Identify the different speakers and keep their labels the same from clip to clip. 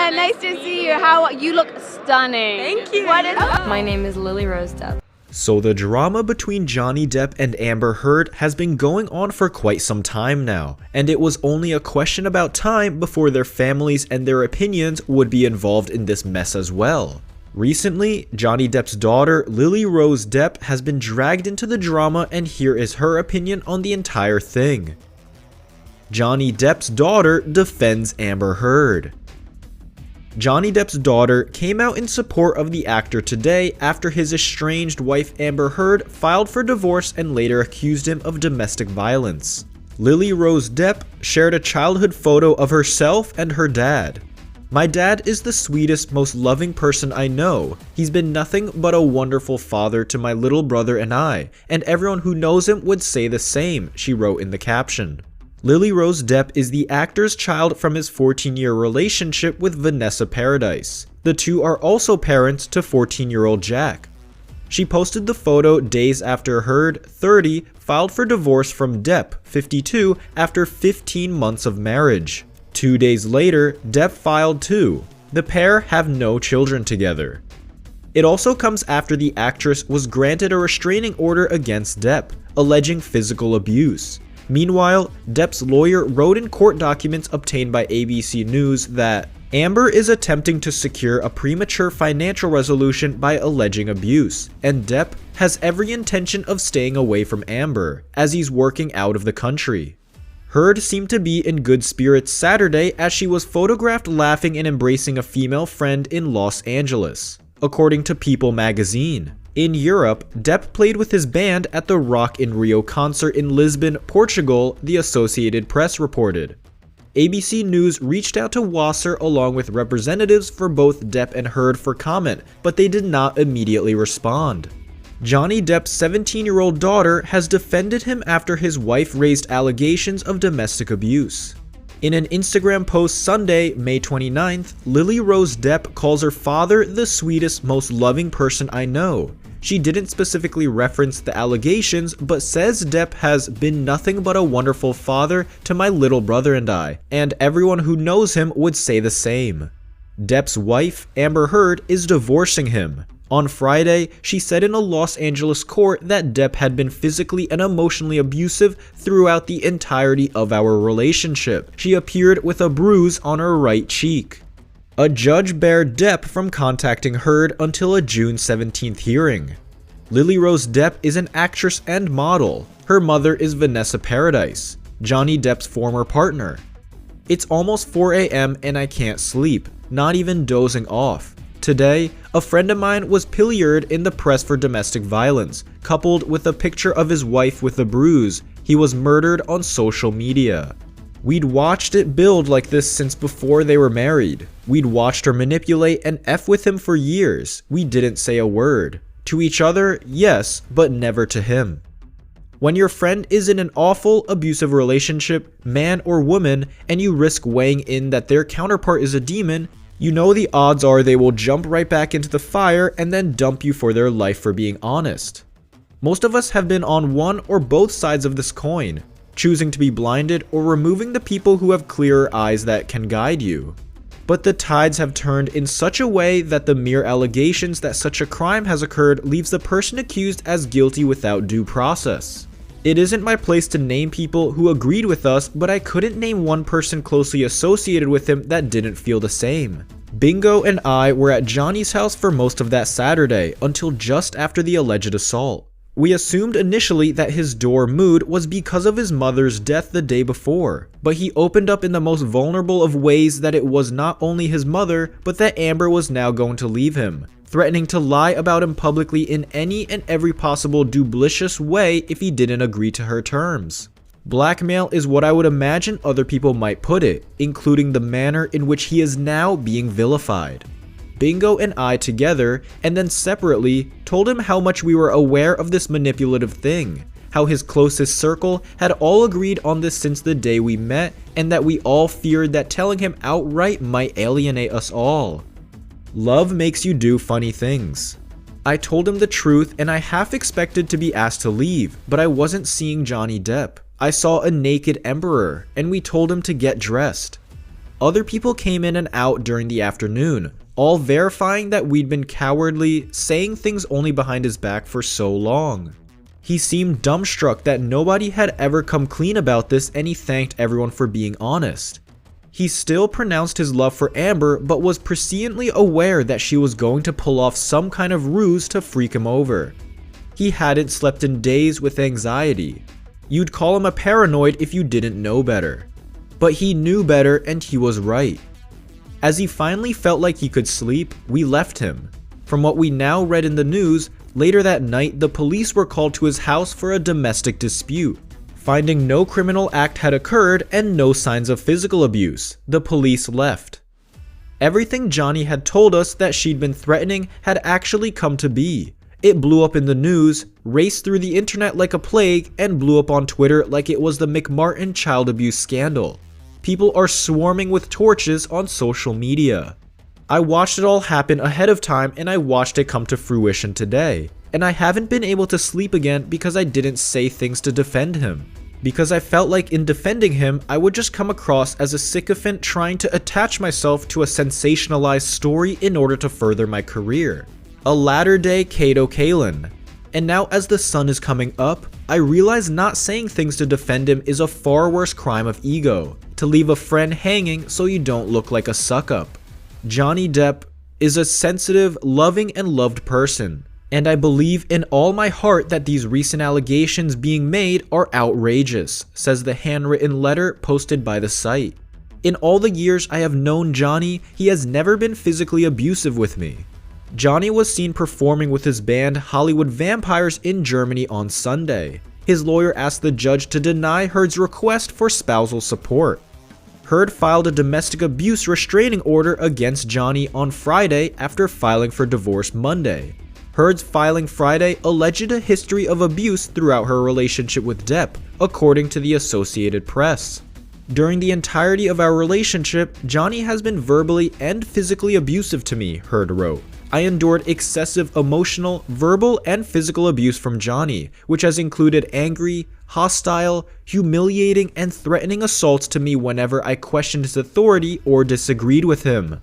Speaker 1: Yeah, nice to see you. How you look stunning.
Speaker 2: Thank you.
Speaker 1: What is
Speaker 2: My name is Lily-Rose Depp.
Speaker 3: So the drama between Johnny Depp and Amber Heard has been going on for quite some time now, and it was only a question about time before their families and their opinions would be involved in this mess as well. Recently, Johnny Depp's daughter, Lily-Rose Depp, has been dragged into the drama, and here is her opinion on the entire thing. Johnny Depp's daughter defends Amber Heard. Johnny Depp's daughter came out in support of the actor today after his estranged wife Amber Heard filed for divorce and later accused him of domestic violence. Lily-Rose Depp shared a childhood photo of herself and her dad. "My dad is the sweetest, most loving person I know. He's been nothing but a wonderful father to my little brother and I, and everyone who knows him would say the same," she wrote in the caption. Lily-Rose Depp is the actor's child from his 14-year relationship with Vanessa Paradis. The two are also parents to 14-year-old Jack. She posted the photo days after Heard, 30, filed for divorce from Depp, 52, after 15 months of marriage. 2 days later, Depp filed too. The pair have no children together. It also comes after the actress was granted a restraining order against Depp, alleging physical abuse. Meanwhile, Depp's lawyer wrote in court documents obtained by ABC News that Amber is attempting to secure a premature financial resolution by alleging abuse, and Depp has every intention of staying away from Amber, as he's working out of the country. Heard seemed to be in good spirits Saturday as she was photographed laughing and embracing a female friend in Los Angeles, according to People magazine. In Europe, Depp played with his band at the Rock in Rio concert in Lisbon, Portugal, the Associated Press reported. ABC News reached out to Wasser along with representatives for both Depp and Heard for comment, but they did not immediately respond. Johnny Depp's 17-year-old daughter has defended him after his wife raised allegations of domestic abuse. In an Instagram post Sunday, May 29th, Lily-Rose Depp calls her father the sweetest, most loving person I know. She didn't specifically reference the allegations, but says Depp has been nothing but a wonderful father to my little brother and I, and everyone who knows him would say the same. Depp's wife, Amber Heard, is divorcing him. On Friday, she said in a Los Angeles court that Depp had been physically and emotionally abusive throughout the entirety of our relationship. She appeared with a bruise on her right cheek. A judge barred Depp from contacting Heard until a June 17th hearing. Lily-Rose Depp is an actress and model. Her mother is Vanessa Paradis, Johnny Depp's former partner. "It's almost 4 a.m. and I can't sleep, not even dozing off. Today, a friend of mine was pilloried in the press for domestic violence, coupled with a picture of his wife with a bruise. He was murdered on social media. We'd watched it build like this since before they were married. We'd watched her manipulate and F with him for years. We didn't say a word. To each other, yes, but never to him." When your friend is in an awful, abusive relationship, man or woman, and you risk weighing in that their counterpart is a demon, you know the odds are they will jump right back into the fire and then dump you for their life for being honest. Most of us have been on one or both sides of this coin, choosing to be blinded or removing the people who have clearer eyes that can guide you. But the tides have turned in such a way that the mere allegations that such a crime has occurred leaves the person accused as guilty without due process. It isn't my place to name people who agreed with us, but I couldn't name one person closely associated with him that didn't feel the same. Bingo and I were at Johnny's house for most of that Saturday, until just after the alleged assault. We assumed initially that his door mood was because of his mother's death the day before, but he opened up in the most vulnerable of ways that it was not only his mother, but that Amber was now going to leave him, threatening to lie about him publicly in any and every possible dubulous way if he didn't agree to her terms. Blackmail is what I would imagine other people might put it, including the manner in which he is now being vilified. Bingo and I together, and then separately, told him how much we were aware of this manipulative thing, how his closest circle had all agreed on this since the day we met, and that we all feared that telling him outright might alienate us all. Love makes you do funny things. I told him the truth, and I half expected to be asked to leave, but I wasn't seeing Johnny Depp. I saw a naked emperor, and we told him to get dressed. Other people came in and out during the afternoon, all verifying that we'd been cowardly, saying things only behind his back for so long. He seemed dumbstruck that nobody had ever come clean about this, and he thanked everyone for being honest. He still pronounced his love for Amber, but was presciently aware that she was going to pull off some kind of ruse to freak him over. He hadn't slept in days with anxiety. You'd call him a paranoid if you didn't know better. But he knew better, and he was right. As he finally felt like he could sleep, we left him. From what we now read in the news, later that night the police were called to his house for a domestic dispute. Finding no criminal act had occurred and no signs of physical abuse, the police left. Everything Johnny had told us that she'd been threatening had actually come to be. It blew up in the news, raced through the internet like a plague, and blew up on Twitter like it was the McMartin child abuse scandal. People are swarming with torches on social media. I watched it all happen ahead of time, and I watched it come to fruition today. And I haven't been able to sleep again because I didn't say things to defend him. Because I felt like in defending him, I would just come across as a sycophant trying to attach myself to a sensationalized story in order to further my career. A latter-day Kato Kalin. And now as the sun is coming up, I realize not saying things to defend him is a far worse crime of ego. To leave a friend hanging so you don't look like a suck-up. Johnny Depp is a sensitive, loving, and loved person. And I believe in all my heart that these recent allegations being made are outrageous, says the handwritten letter posted by the site. In all the years I have known Johnny, he has never been physically abusive with me. Johnny was seen performing with his band Hollywood Vampires in Germany on Sunday. His lawyer asked the judge to deny Heard's request for spousal support. Heard filed a domestic abuse restraining order against Johnny on Friday after filing for divorce Monday. Heard's filing Friday alleged a history of abuse throughout her relationship with Depp, according to the Associated Press. During the entirety of our relationship, Johnny has been verbally and physically abusive to me, Heard wrote. I endured excessive emotional, verbal, and physical abuse from Johnny, which has included angry, hostile, humiliating, and threatening assaults to me whenever I questioned his authority or disagreed with him.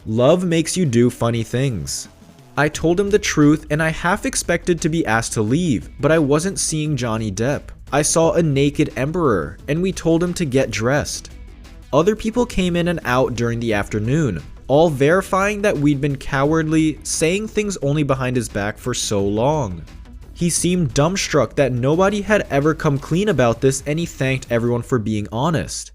Speaker 3: Love makes you do funny things. I told him the truth, and I half expected to be asked to leave, but I wasn't seeing Johnny Depp. I saw a naked emperor, and we told him to get dressed. Other people came in and out during the afternoon, all verifying that we'd been cowardly, saying things only behind his back for so long. He seemed dumbstruck that nobody had ever come clean about this, and he thanked everyone for being honest.